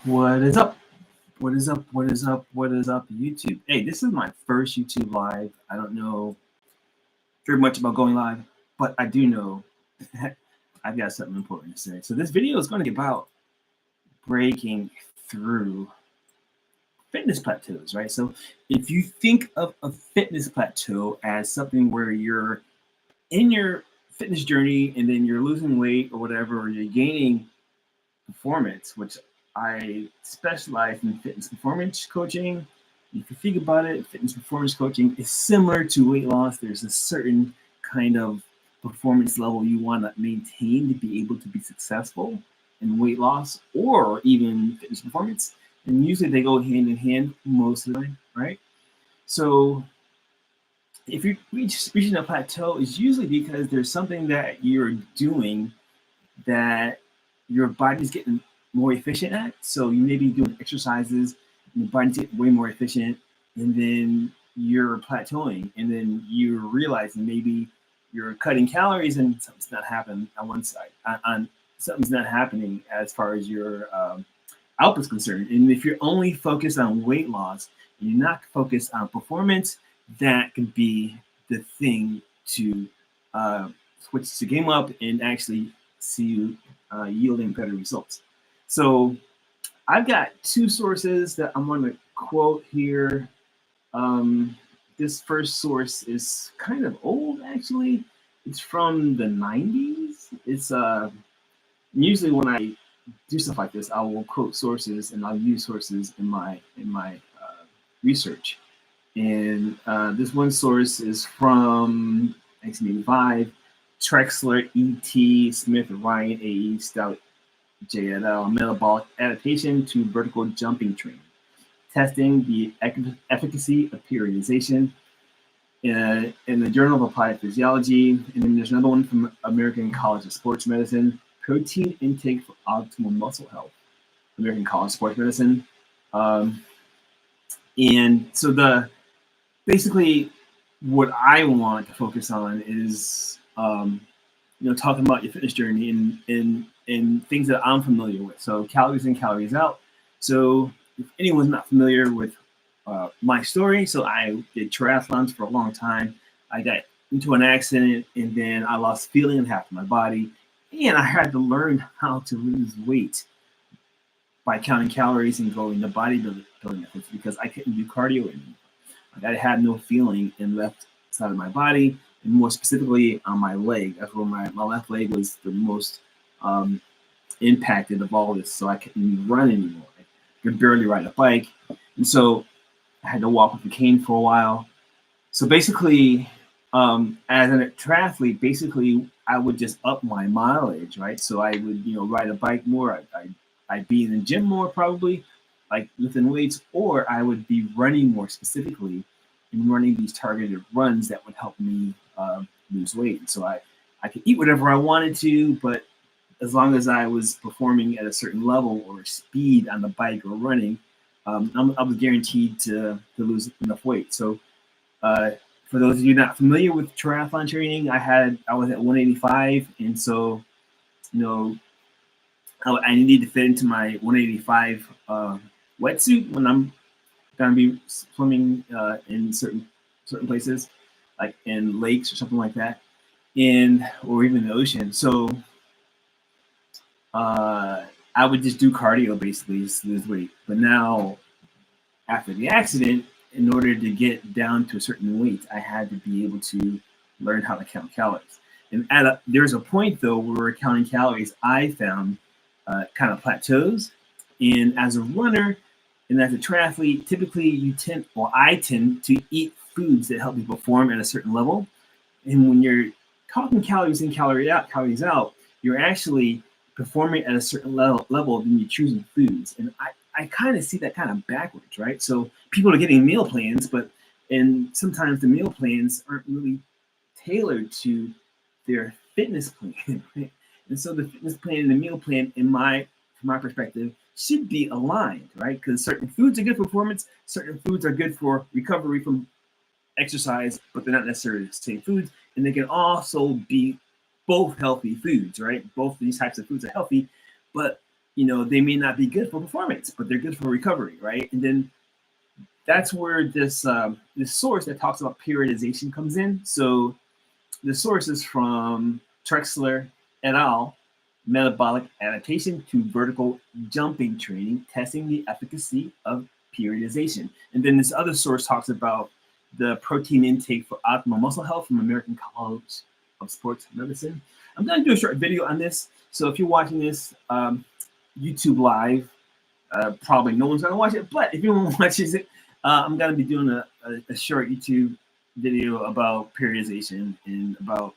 What is up? What is up? What is up? What is up, YouTube? Hey, this is my first YouTube live. I don't know very much about going live, but I do know I've got something important to say. So this video is going to be about breaking through fitness plateaus, right? So if you think of a fitness plateau as something where you're in your fitness journey and then you're losing weight or whatever, or you're gaining performance, which I specialize in fitness performance coaching. If you think about it, fitness performance coaching is similar to weight loss. There's a certain kind of performance level you want to maintain to be able to be successful in weight loss or even fitness performance. And usually they go hand in hand most of the time, right? So if you're reaching a plateau, it's usually because there's something that you're doing that your body's getting more efficient at. So you may be doing exercises, and your body's getting way more efficient, and then you're plateauing, and then you're realizing maybe you're cutting calories and something's not happening on one side. Something's not happening as far as your output's concerned. And if you're only focused on weight loss and you're not focused on performance, that can be the thing to switch the game up and actually see you yielding better results. So I've got two sources that I'm going to quote here. This first source is kind of old, actually. It's from the 90s. It's usually when I do stuff like this, I will quote sources and I'll use sources in my research. And this one source is from 1985. Trexler, E.T., Smith, Ryan, A.E., Stout, J. et al. Metabolic adaptation to vertical jumping training. Testing the efficacy of periodization in the Journal of Applied Physiology. And then there's another one from American College of Sports Medicine, Protein Intake for Optimal Muscle Health, American College of Sports Medicine. And so basically what I want to focus on is talking about your fitness journey and things that I'm familiar with. So calories in, calories out. So if anyone's not familiar with my story, so I did triathlons for a long time. I got into an accident and then I lost feeling in half of my body. And I had to learn how to lose weight by counting calories and going to bodybuilding methods because I couldn't do cardio anymore. I had no feeling in the left side of my body, and more specifically on my leg. That's where my left leg was the most impacted of all this. So I couldn't run anymore. I could barely ride a bike. And so I had to walk with a cane for a while. So basically, as a triathlete, basically I would just up my mileage, right? So I would, ride a bike more. I'd be in the gym more probably, like lifting weights, or I would be running more specifically and running these targeted runs that would help me lose weight. And so I could eat whatever I wanted to, but as long as I was performing at a certain level or speed on the bike or running, I was guaranteed to lose enough weight. So for those of you not familiar with triathlon training, I was at 185, and so I needed to fit into my 185 wetsuit when I'm gonna be swimming in certain places, like in lakes or something like that, or even the ocean. So I would just do cardio basically just to lose weight. But now, after the accident, in order to get down to a certain weight, I had to be able to learn how to count calories. And there's a point though where counting calories I found kind of plateaus. And as a runner and as a triathlete, typically I tend to eat foods that help me perform at a certain level. And when you're talking calories in, calories out, you're actually performing at a certain level then you're choosing foods. And I kind of see that kind of backwards, right? So people are getting meal plans, and sometimes the meal plans aren't really tailored to their fitness plan, right? And so the fitness plan and the meal plan, from my perspective, should be aligned, right? Because certain foods are good for performance, certain foods are good for recovery from exercise, but they're not necessarily the same foods. And they can also be both healthy foods, right? Both of these types of foods are healthy, but they may not be good for performance, but they're good for recovery, right? And then that's where this source that talks about periodization comes in. So the source is from Trexler et al. Metabolic adaptation to vertical jumping training, testing the efficacy of periodization. And then this other source talks about the protein intake for optimal muscle health from American College of Sports Medicine. I'm going to do a short video on this. So if you're watching this YouTube live, probably no one's going to watch it. But if anyone watches it, I'm going to be doing a short YouTube video about periodization and about,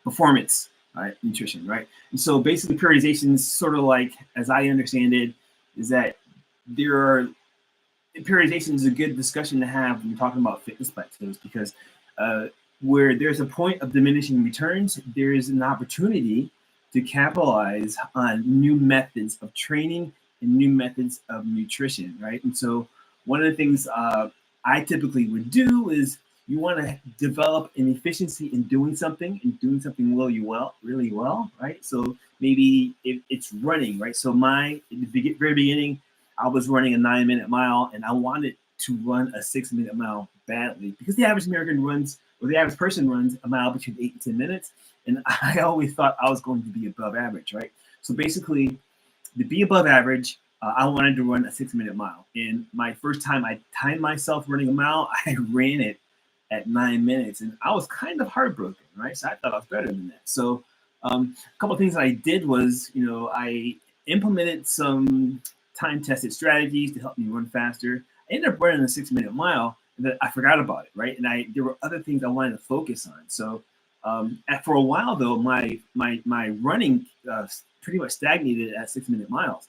performance, right? Nutrition, right? And so basically periodization is sort of like, as I understand it, is that periodization is a good discussion to have when you're talking about fitness plateaus, because where there's a point of diminishing returns, there is an opportunity to capitalize on new methods of training and new methods of nutrition, right? And so one of the things I typically would do is you want to develop an efficiency in doing something and doing something really well, right? So maybe if it's running, right? So at the very beginning, I was running a 9-minute mile and I wanted to run a 6-minute mile badly, because the average American runs, or the average person runs, a mile between 8 and 10 minutes. And I always thought I was going to be above average, right? So basically, to be above average, I wanted to run a 6-minute mile. And my first time I timed myself running a mile, I ran it at 9 minutes, and I was kind of heartbroken, right? So I thought I was better than that. So a couple of things that I did was, I implemented some time-tested strategies to help me run faster. I ended up running a 6-minute mile, and then I forgot about it, right? And there were other things I wanted to focus on. So for a while, though, my running pretty much stagnated at 6-minute miles.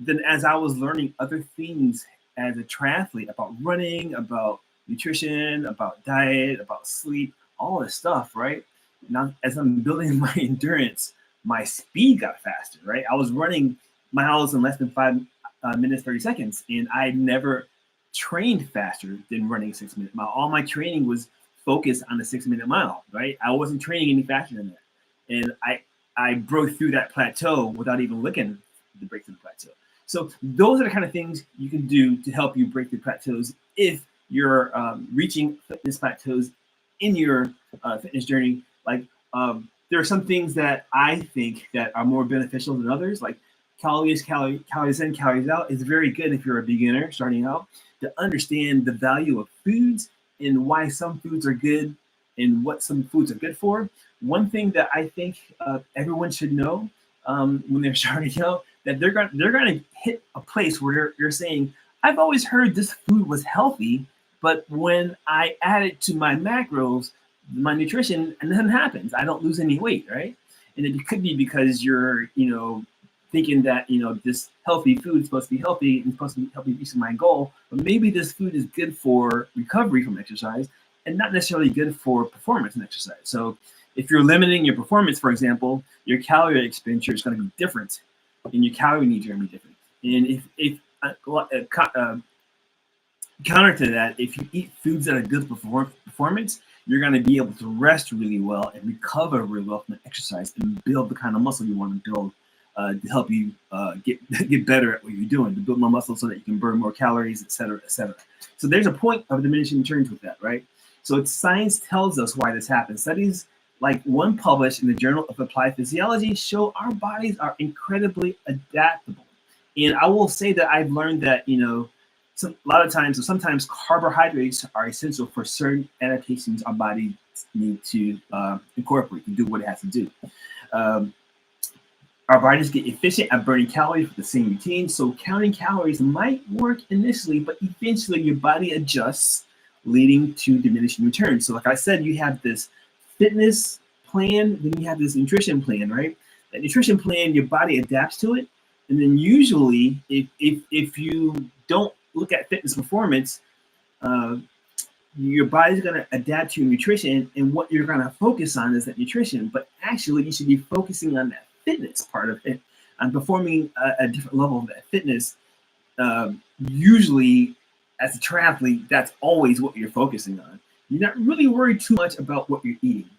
Then as I was learning other things as a triathlete about running, about nutrition, about diet, about sleep, all this stuff, right? Now, as I'm building my endurance, my speed got faster, right? I was running miles in less than 5 minutes, 30 seconds, and I never trained faster than running a 6-minute mile. All my training was focused on the 6-minute mile, right? I wasn't training any faster than that. And I broke through that plateau without even looking to break through the plateau. So those are the kind of things you can do to help you break through plateaus if you're reaching fitness plateaus in your fitness journey. Like there are some things that I think that are more beneficial than others, like calories in, calories out is very good if you're a beginner starting out, to understand the value of foods and why some foods are good and what some foods are good for. One thing that I think everyone should know when they're starting out, that they're going to hit a place where they're saying, I've always heard this food was healthy, but when I add it to my macros, my nutrition, and nothing happens. I don't lose any weight, right? And it could be because you're, thinking that, this healthy food is supposed to be healthy and supposed to help me reach my goal, but maybe this food is good for recovery from exercise and not necessarily good for performance in exercise. So if you're limiting your performance, for example, your calorie expenditure is going to be different and your calorie needs are going to be different. And if counter to that, if you eat foods that are good for performance, you're going to be able to rest really well and recover really well from the exercise and build the kind of muscle you want to build to help you get better at what you're doing, to build more muscle so that you can burn more calories, et cetera, et cetera. So there's a point of diminishing returns with that, right? So science tells us why this happens. Studies like one published in the Journal of Applied Physiology show our bodies are incredibly adaptable. And I will say that I've learned that, sometimes carbohydrates are essential for certain adaptations our body need to incorporate to do what it has to do. Our bodies get efficient at burning calories with the same routine. So counting calories might work initially, but eventually your body adjusts, leading to diminishing returns. So like I said, you have this fitness plan, then you have this nutrition plan, right? That nutrition plan, your body adapts to it. And then usually if you don't look at fitness performance, your body's going to adapt to your nutrition, and what you're going to focus on is that nutrition. But actually, you should be focusing on that fitness part of it, on performing a different level of that fitness. Usually, as a triathlete, that's always what you're focusing on. You're not really worried too much about what you're eating.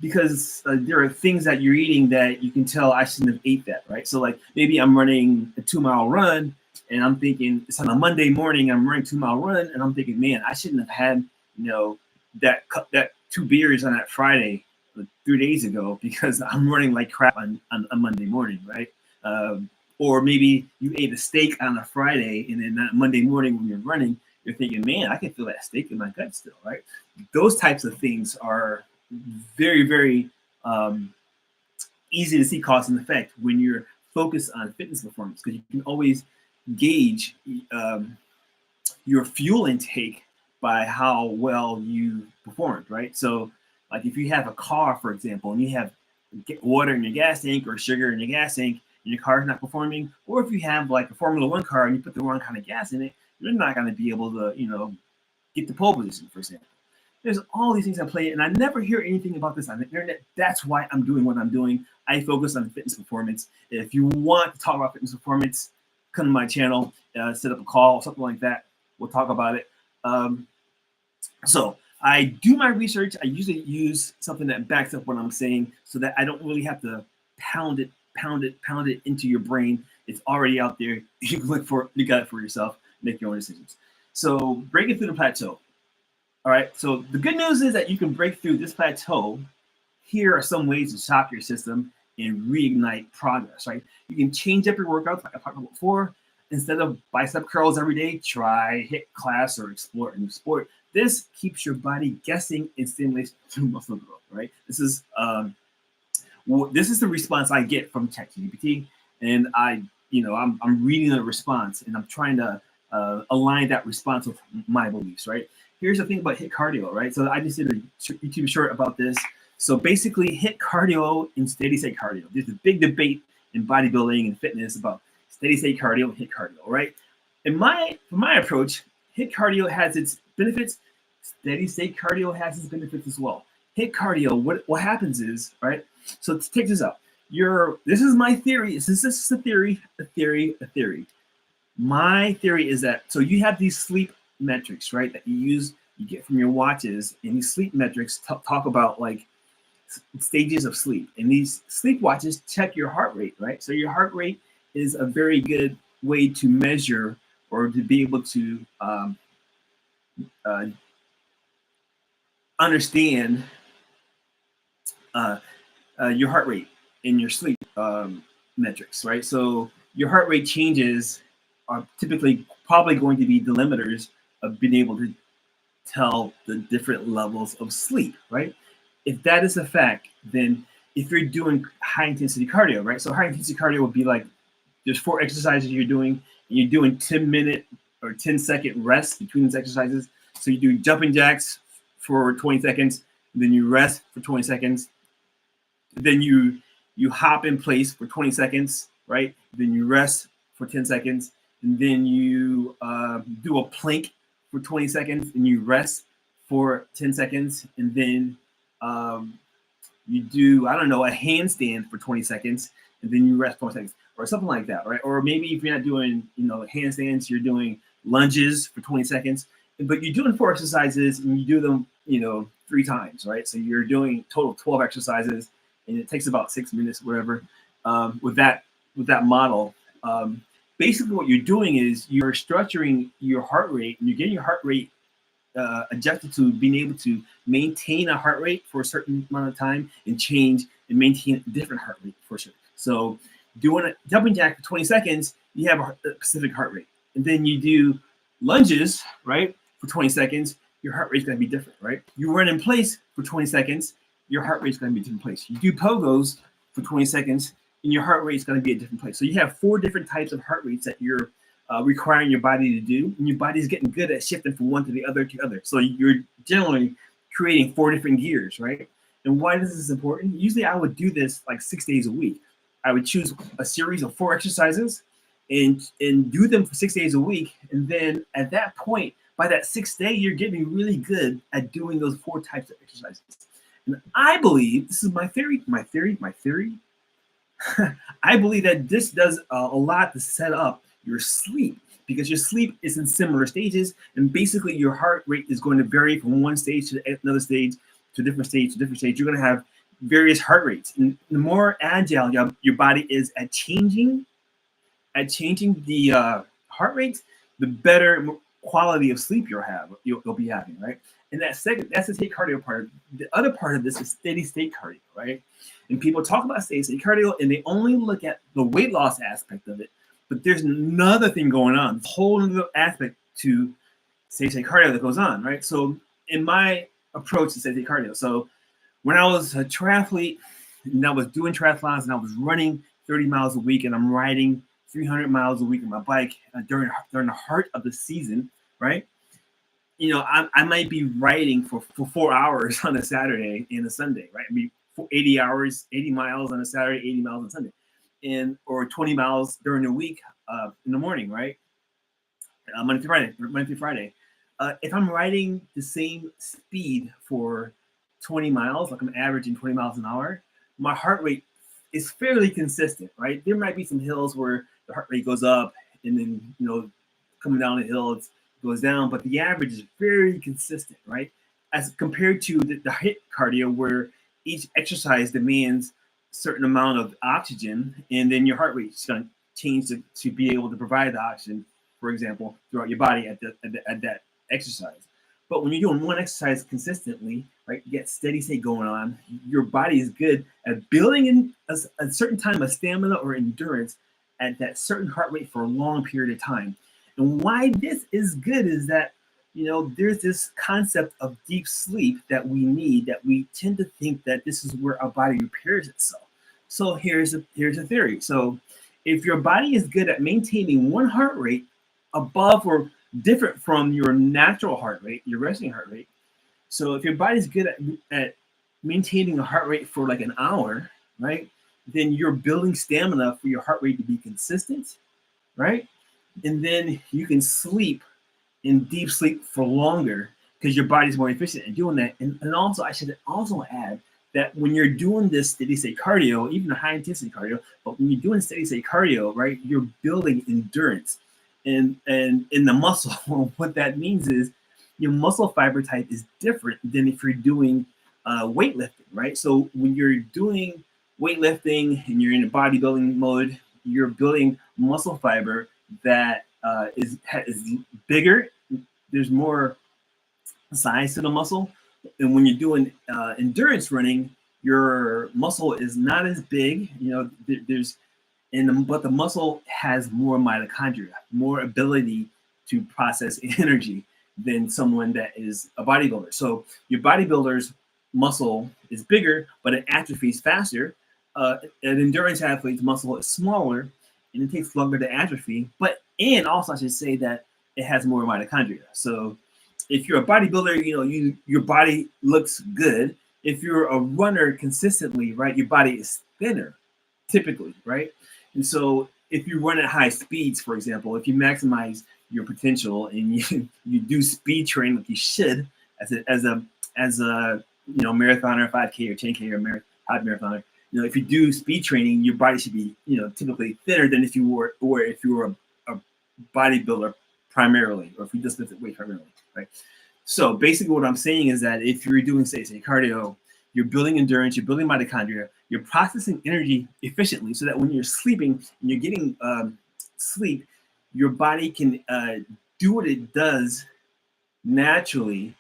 because there are things that you're eating that you can tell I shouldn't have ate that, right? So like maybe I'm running a 2-mile run and I'm thinking it's on a Monday morning, I'm running 2-mile run and I'm thinking, man, I shouldn't have had, that 2 beers on that Friday 3 days ago because I'm running like crap on a Monday morning, right? Or maybe you ate a steak on a Friday and then that Monday morning when you're running, you're thinking, man, I can feel that steak in my gut still, right? Those types of things are very, very easy to see cause and effect when you're focused on fitness performance because you can always gauge your fuel intake by how well you performed, right? So, like if you have a car, for example, and you have water in your gas tank or sugar in your gas tank, and your car is not performing, or if you have like a Formula One car and you put the wrong kind of gas in it, you're not going to be able to, get the pole position, for example. There's all these things at play, and I never hear anything about this on the internet. That's why I'm doing what I'm doing. I focus on fitness performance. If you want to talk about fitness performance, come to my channel, set up a call, something like that. We'll talk about it. So I do my research. I usually use something that backs up what I'm saying so that I don't really have to pound it into your brain. It's already out there. You can look for it. You got it for yourself. Make your own decisions. So breaking through the plateau. All right. So the good news is that you can break through this plateau. Here are some ways to shock your system and reignite progress, right? You can change up your workouts like I talked about before. Instead of bicep curls every day, try HIIT class or explore a new sport. This keeps your body guessing and stimulates muscle growth, right? This is the response I get from ChatGPT, and I'm reading the response and I'm trying to align that response with my beliefs, right? Here's the thing about HIIT cardio, right? So I just did a YouTube short about this. So basically, HIIT cardio and steady state cardio. There's a big debate in bodybuilding and fitness about steady state cardio and HIIT cardio, right? In my approach, HIIT cardio has its benefits. Steady state cardio has its benefits as well. HIIT cardio, what happens is, right? So take this out. This is my theory. This is a theory. My theory is that, so you have these sleep metrics, right? That you get from your watches, and these sleep metrics talk about like stages of sleep. And these sleep watches check your heart rate, right? So your heart rate is a very good way to measure or to be able to understand your heart rate in your sleep metrics, right? So your heart rate changes are typically probably going to be delimiters of being able to tell the different levels of sleep, right? If that is a fact, then if you're doing high intensity cardio, right? So high intensity cardio would be like there's 4 exercises you're doing, and you're doing 10-minute or 10-second rest between these exercises. So you do jumping jacks for 20 seconds, then you rest for 20 seconds, then you hop in place for 20 seconds, right? Then you rest for 10 seconds, and then you do a plank for 20 seconds, and you rest for 10 seconds, and then you do, I don't know, a handstand for 20 seconds, and then you rest 20 seconds, or something like that, right? Or maybe if you're not doing, handstands, you're doing lunges for 20 seconds, but you're doing 4 exercises, and you do them, 3 times, right? So you're doing total 12 exercises, and it takes about 6 minutes, whatever. With that model, basically what you're doing is you're structuring your heart rate, and you're getting your heart rate adjusted to being able to maintain a heart rate for a certain amount of time and change and maintain a different heart rate for sure. So doing a jumping jack for 20 seconds, you have a specific heart rate. And then you do lunges, right, for 20 seconds, your heart rate's going to be different, right? You run in place for 20 seconds, your heart rate's going to be a different place. You do pogos for 20 seconds, and your heart rate's going to be a different place. So you have 4 different types of heart rates that you're requiring your body to do, and your body's getting good at shifting from one to the other. So you're generally creating 4 different gears, right? And why this is important? Usually I would do this like 6 days a week. I would choose a series of 4 exercises and do them for 6 days a week. And then at that point, by that 6th day, you're getting really good at doing those 4 types of exercises. And I believe, this is my theory. I believe that this does a lot to set up your sleep, because your sleep is in similar stages, and basically your heart rate is going to vary from one stage to another stage, to a different stage, to different stage. You're going to have various heart rates. And the more agile your body is at changing the heart rates, the better quality of sleep you'll be having, right? And that's the state cardio part. The other part of this is steady state cardio, right? And people talk about steady state cardio and they only look at the weight loss aspect of it, but there's another thing going on, a whole other aspect to steady state cardio that goes on, right? So in my approach to steady state cardio, so when I was a triathlete and I was doing triathlons and I was running 30 miles a week and I'm riding 300 miles a week on my bike during the heart of the season, right? I might be riding for 4 hours on a Saturday and a Sunday, right? I mean, for 80 hours, 80 miles on a Saturday, 80 miles on Sunday, or 20 miles during the week in the morning, right? Monday through Friday. If I'm riding the same speed for 20 miles, like I'm averaging 20 miles an hour, my heart rate is fairly consistent, right? There might be some hills where the heart rate goes up and then, coming down the hill, it goes down, but the average is very consistent, right? As compared to the HIIT cardio, where each exercise demands a certain amount of oxygen, and then your heart rate is going to change to be able to provide the oxygen, for example, throughout your body at that exercise. But when you're doing one exercise consistently, right, you get steady state going on, your body is good at building in a certain time of stamina or endurance at that certain heart rate for a long period of time. And why this is good is that, there's this concept of deep sleep that we need, that we tend to think that this is where our body repairs itself. So here's a theory. So if your body is good at maintaining one heart rate above or different from your natural heart rate, your resting heart rate. So if your body's good at maintaining a heart rate for like an hour, right, then you're building stamina for your heart rate to be consistent, right? And then you can sleep in deep sleep for longer because your body's more efficient at doing that. And also, I should also add that when you're doing this steady state cardio, even a high intensity cardio, but when you're doing steady state cardio, right, you're building endurance. And in the muscle, what that means is your muscle fiber type is different than if you're doing weightlifting, right? So when you're doing weightlifting and you're in a bodybuilding mode, you're building muscle fiber that is bigger. There's more size to the muscle. And when you're doing endurance running, your muscle is not as big. But the muscle has more mitochondria, more ability to process energy than someone that is a bodybuilder. So your bodybuilder's muscle is bigger, but it atrophies faster. An endurance athlete's muscle is smaller, and it takes longer to atrophy. And also I should say that it has more mitochondria. So if you're a bodybuilder, your body looks good. If you're a runner consistently, right, your body is thinner, typically, right? And so if you run at high speeds, for example, if you maximize your potential and you do speed train like you should as a marathoner, 5K or 10K or half marathoner, if you do speed training, your body should be typically thinner than if you were a bodybuilder primarily, or if you just lift weight primarily, right? So basically what I'm saying is that if you're doing say cardio, you're building endurance, you're building mitochondria, you're processing energy efficiently so that when you're sleeping and you're getting sleep, your body can do what it does naturally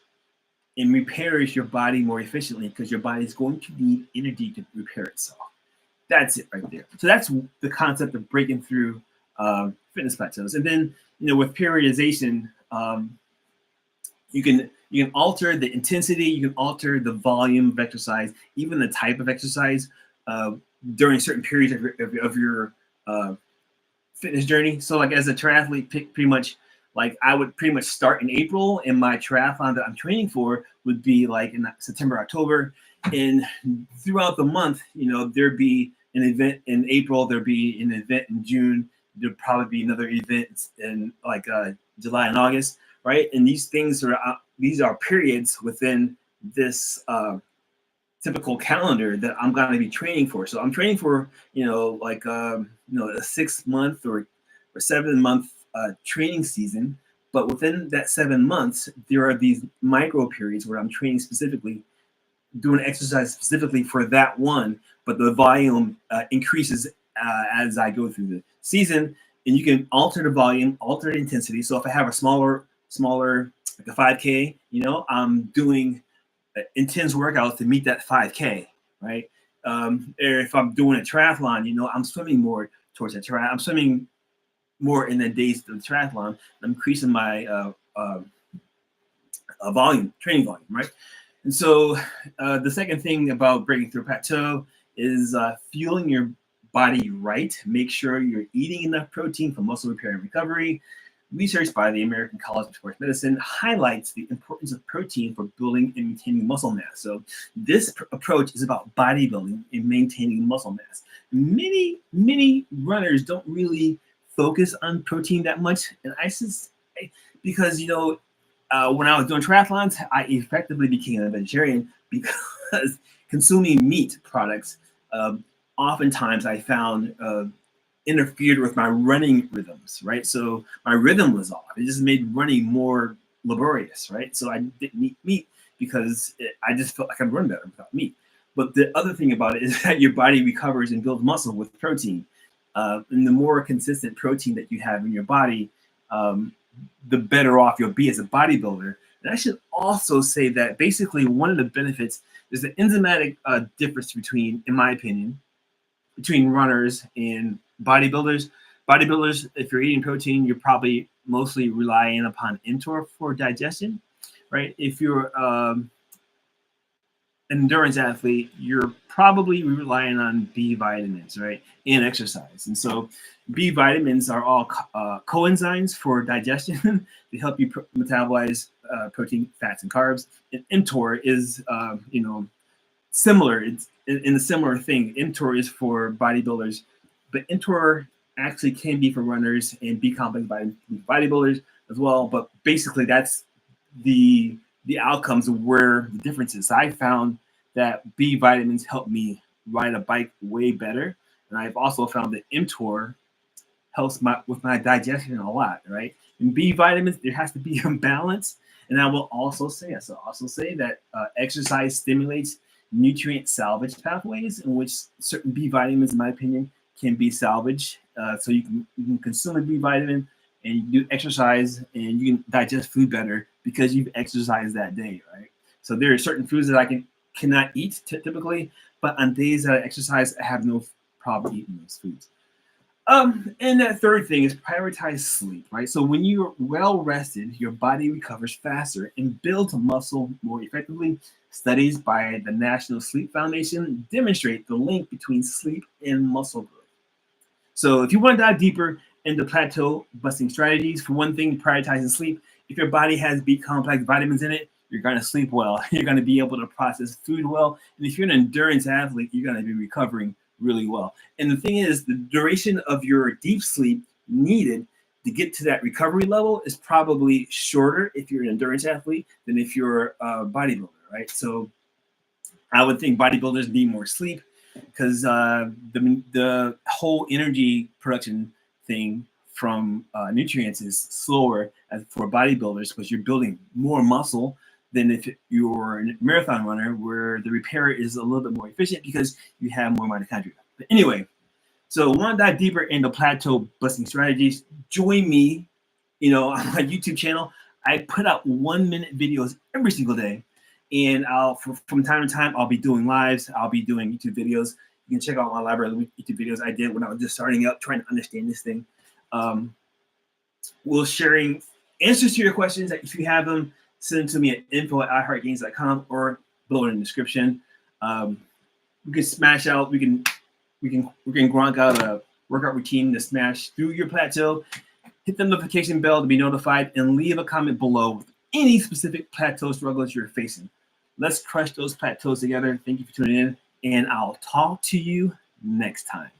and repairs your body more efficiently because your body is going to need energy to repair itself. That's it right there. So that's the concept of breaking through fitness plateaus. And then, with periodization, you can alter the intensity, you can alter the volume of exercise, even the type of exercise during certain periods of your fitness journey. So like as a triathlete, pretty much like I would pretty much start in April, and my triathlon that I'm training for would be like in September, October. And throughout the month, there'd be an event in April, there'd be an event in June, there'd probably be another event in like July and August, right? And these are periods within this typical calendar that I'm going to be training for. So I'm training for, a 6 month or 7 month training season. But within that 7 months, there are these micro periods where I'm training specifically doing exercise specifically for that one, but the volume increases as I go through the season. And you can alter the volume, alter the intensity. So if I have a smaller like a 5K, I'm doing intense workouts to meet that 5K, right? Or if I'm doing a triathlon, I'm swimming more towards that triathlon. I'm swimming more in the days of the triathlon. I'm increasing my volume, training volume, right? And so the second thing about breaking through a plateau is fueling your body right. Make sure you're eating enough protein for muscle repair and recovery. Research by the American College of Sports Medicine highlights the importance of protein for building and maintaining muscle mass. So this approach is about bodybuilding and maintaining muscle mass. Many runners don't really focus on protein that much, and because when I was doing triathlons, I effectively became a vegetarian because consuming meat products oftentimes I found interfered with my running rhythms, right? So my rhythm was off. It just made running more laborious, right? So I didn't eat meat because I just felt like I'd run better without meat. But the other thing about it is that your body recovers and builds muscle with protein. And the more consistent protein that you have in your body, the better off you'll be as a bodybuilder. And I should also say that basically one of the benefits is the enzymatic difference between, in my opinion, between runners and bodybuilders. Bodybuilders, if you're eating protein, you're probably mostly relying upon mTOR for digestion, right? If you're an endurance athlete, you're probably relying on B vitamins, right, and exercise. And so B vitamins are all coenzymes for digestion. They help you metabolize protein, fats, and carbs. And mTOR is, similar. It's in a similar thing. mTOR is for bodybuilders, but mTOR actually can be for runners and B complex bodybuilders as well. But basically, that's the outcomes of where the difference is. I found that B vitamins help me ride a bike way better, and I've also found that mTOR helps with my digestion a lot, right? And B vitamins, there has to be a balance. And I will also say that exercise stimulates nutrient salvage pathways in which certain B vitamins, in my opinion, can be salvaged. So you can consume a B vitamin and you do exercise and you can digest food better because you've exercised that day, right? So there are certain foods that I cannot eat typically, but on days that I exercise, I have no problem eating those foods. And that third thing is prioritize sleep, right? So when you're well rested, your body recovers faster and builds muscle more effectively. Studies by the National Sleep Foundation demonstrate the link between sleep and muscle growth. So if you want to dive deeper into plateau busting strategies, for one thing, prioritizing sleep. If your body has B complex vitamins in it, you're going to sleep well. You're going to be able to process food well. And if you're an endurance athlete, you're going to be recovering really well. And the thing is, the duration of your deep sleep needed to get to that recovery level is probably shorter if you're an endurance athlete than if you're a bodybuilder, right? So I would think bodybuilders need more sleep because the whole energy production thing from nutrients is slower for bodybuilders because you're building more muscle than if you're a marathon runner where the repair is a little bit more efficient because you have more mitochondria. But anyway, so want to dive deeper into plateau busting strategies, join me, on my YouTube channel. I put out 1-minute videos every single day. And from time to time, I'll be doing lives. I'll be doing YouTube videos. You can check out my library of YouTube videos I did when I was just starting up, trying to understand this thing. We'll sharing answers to your questions. If you have them, send them to me at info@iheartgains.com or below in the description. We can smash out. We can grok out a workout routine to smash through your plateau. Hit the notification bell to be notified and leave a comment below with any specific plateau struggles you're facing. Let's crush those plateaus together. Thank you for tuning in, and I'll talk to you next time.